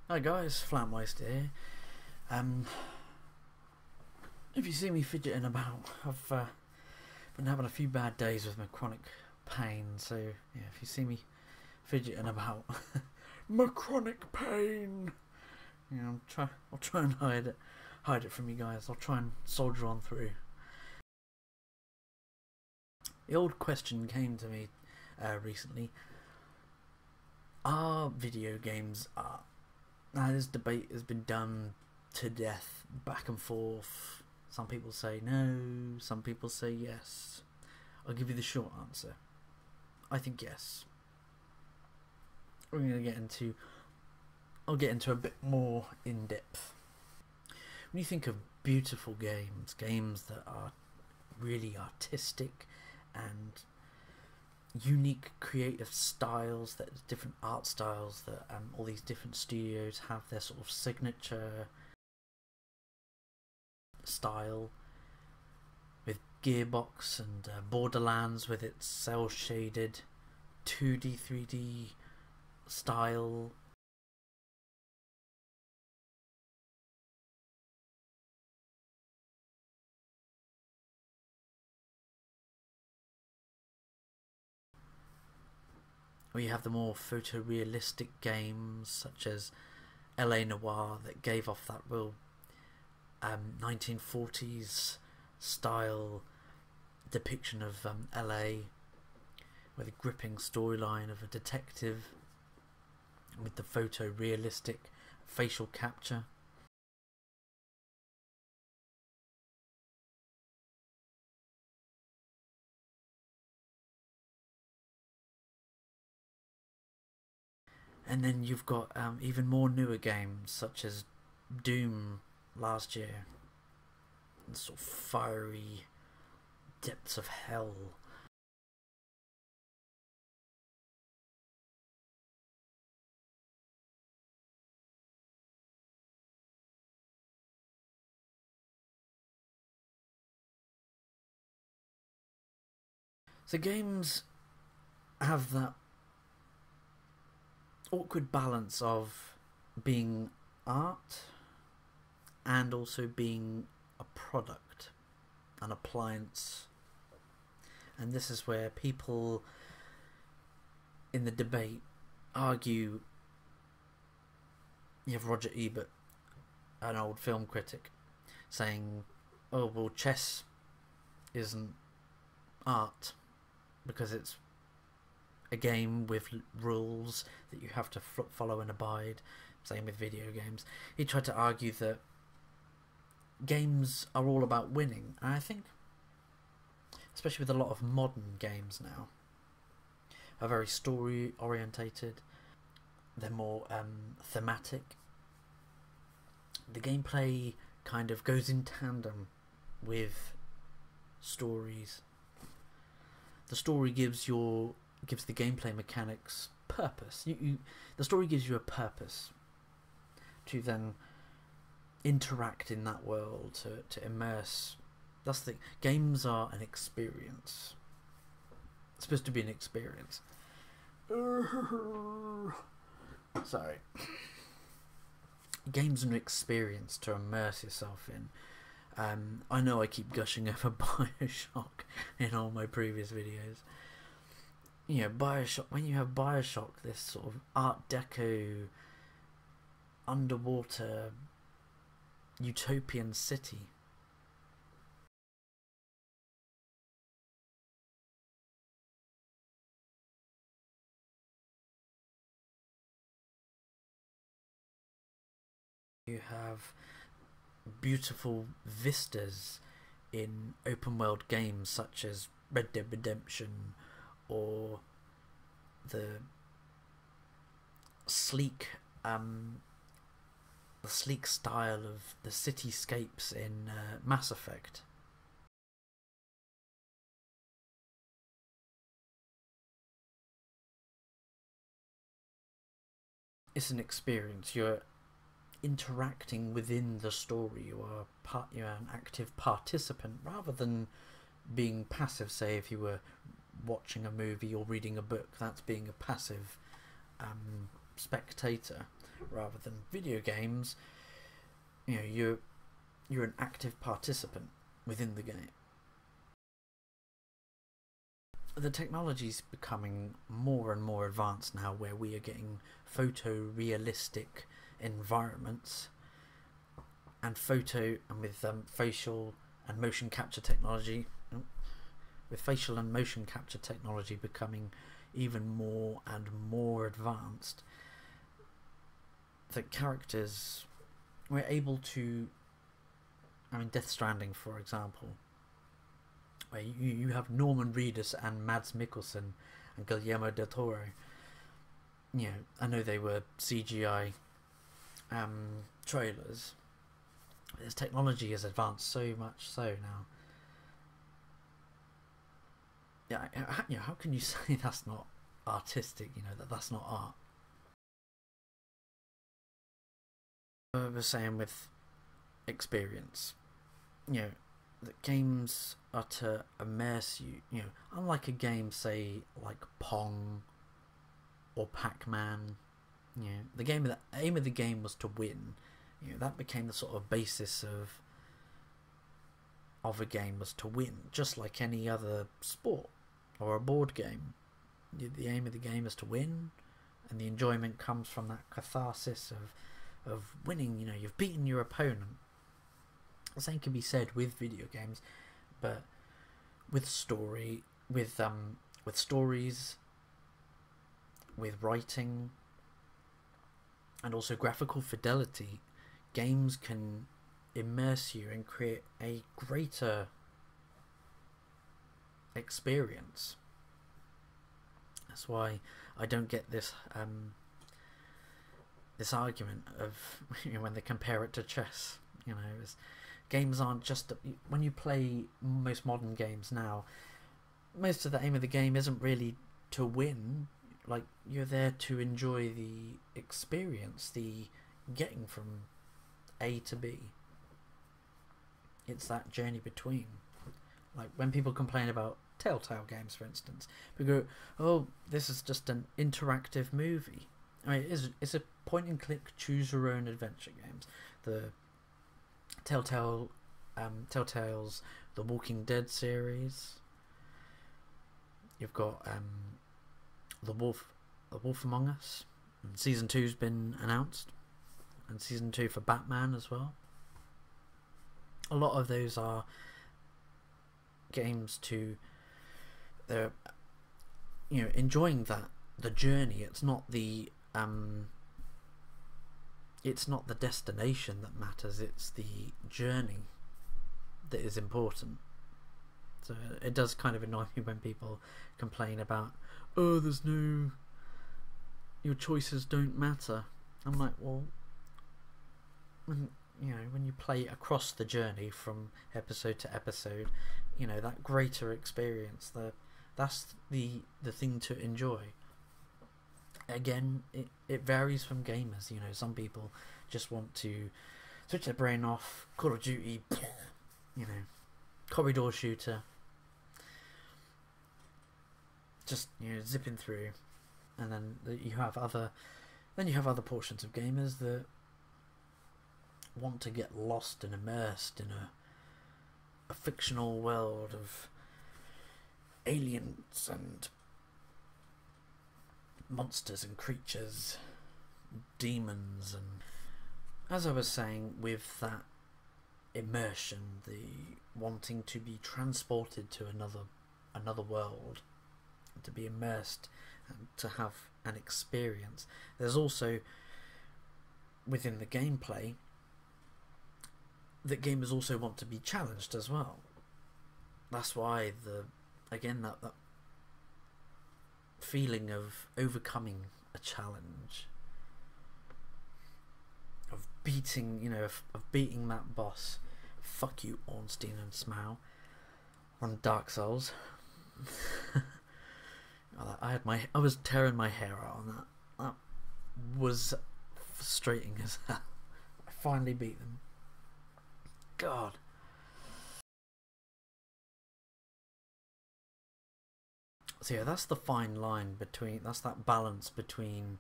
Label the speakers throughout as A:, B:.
A: Hi guys, Flamwaste here. If you see me fidgeting about, I've been having a few bad days with my chronic pain, so yeah, if you see me fidgeting about, my chronic pain, you know, I'll try and hide it from you guys. I'll try and soldier on through. The old question came to me recently: are video games art? Now, this debate has been done to death, back and forth. Some people say no, some people say yes. I'll give you the short answer. I think yes. I'll get into a bit more in depth. When you think of beautiful games that are really artistic and unique creative styles, that different art styles, that all these different studios have their sort of signature style, with Gearbox and Borderlands with its cel shaded 2D 3D style. Or you have the more photorealistic games such as LA Noire that gave off that real 1940s style depiction of LA, with a gripping storyline of a detective with the photorealistic facial capture. And then you've got even more newer games such as Doom last year, sort of fiery depths of hell. So games have that awkward balance of being art and also being a product, an appliance. And this is where people in the debate argue. You have Roger Ebert, an old film critic, saying, oh well, chess isn't art because it's a game with rules that you have to follow and abide. Same with video games. He tried to argue that games are all about winning, and I think, especially with a lot of modern games now, are very story orientated. They're more thematic. The gameplay kind of goes in tandem with stories. The story gives the gameplay mechanics purpose. The story gives you a purpose to then interact in that world, to immerse. That's the games are an experience. It's supposed to be an experience. Sorry. Games are an experience to immerse yourself in. I know I keep gushing over Bioshock in all my previous videos. You know, Bioshock, when you have Bioshock, this sort of Art Deco underwater utopian city, you have beautiful vistas in open world games such as Red Dead Redemption, or the sleek style of the cityscapes in Mass Effect. It's an experience. You're interacting within the story. You're an active participant rather than being passive. Say if you were watching a movie or reading a book, that's being a passive spectator. rather than video games, you're an active participant within the game. The technology's becoming more and more advanced now, where we are getting photorealistic environments, and with facial and motion capture technology, becoming even more and more advanced, the characters, we're able to, Death Stranding, for example, where you have Norman Reedus and Mads Mikkelsen and Guillermo del Toro. I know they were CGI trailers. This technology has advanced so much so now. How can you say that's not artistic? That's not art. I was saying with experience, that games are to immerse you. Unlike a game, say like Pong or Pac-Man, the aim of the game was to win. That became the sort of basis of a game, was to win, just like any other sport or a board game. The aim of the game is to win, and the enjoyment comes from that catharsis of winning. You've beaten your opponent. The same can be said with video games, but with stories, with writing, and also graphical fidelity, games can immerse you and create a greater experience. That's why I don't get this argument of when they compare it to chess. Games aren't just when you play most modern games now, most of the aim of the game isn't really to win. Like, you're there to enjoy the experience, the getting from A to B. It's that journey between. Like when people complain about Telltale games, for instance, we go, "Oh, this is just an interactive movie." It's a point and click, choose your own adventure games. The Telltale's The Walking Dead series. You've got The Wolf Among Us. And season 2's been announced, and season 2 for Batman as well. A lot of those are games they're enjoying the journey. It's not the destination that matters, it's the journey that is important. So it does kind of annoy me when people complain about, "Oh, your choices don't matter." I'm like, well, when you play across the journey from episode to episode, that greater experience, that's the thing to enjoy. Again, it varies from gamers. Some people just want to switch their brain off, Call of Duty, corridor shooter, just zipping through. And then you have other portions of gamers that want to get lost and immersed in a fictional world of aliens and monsters and creatures, demons. And as I was saying, with that immersion, the wanting to be transported to another world, to be immersed and to have an experience, there's also within the gameplay that gamers also want to be challenged as well. That's why that feeling of overcoming a challenge, of beating that boss. Fuck you, Ornstein and Smough on Dark Souls. I was tearing my hair out on that. That was frustrating as hell. I finally beat them. God. So yeah, that's the fine line that's that balance between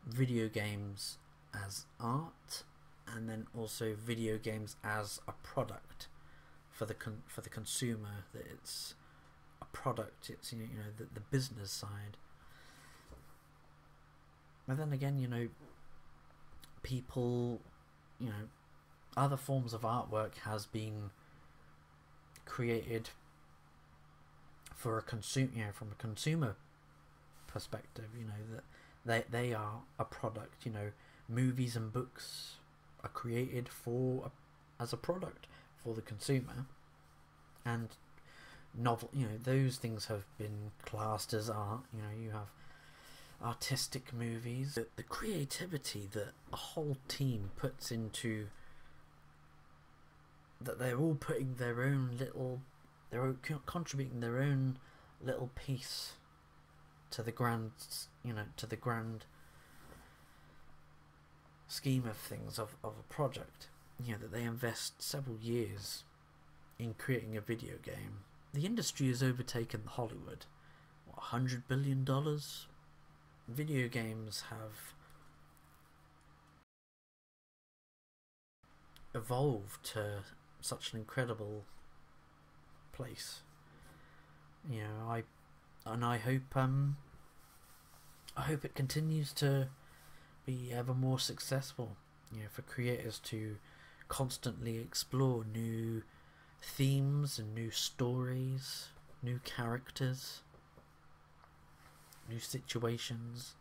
A: video games as art, and then also video games as a product for the consumer. That it's a product. It's the business side. But then again, people, other forms of artwork has been created for a from a consumer perspective. That they are a product. Movies and books are created as a product for the consumer, and those things have been classed as art. You have artistic movies. The creativity that a whole team puts into that, they're all putting their own little, they're contributing their own little piece to the grand, to the grand scheme of things of a project. That they invest several years in creating a video game. The industry has overtaken Hollywood. What, $100 billion? Video games have evolved to such an incredible place. I hope it continues to be ever more successful. For creators to constantly explore new themes and new stories, new characters, new situations,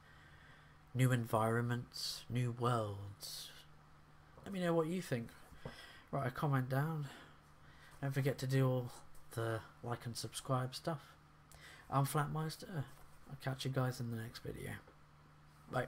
A: new environments, new worlds. Let me know what you think. Write a comment down. Don't forget to do all the like and subscribe stuff. I'm Flatmeister. I'll catch you guys in the next video. Bye.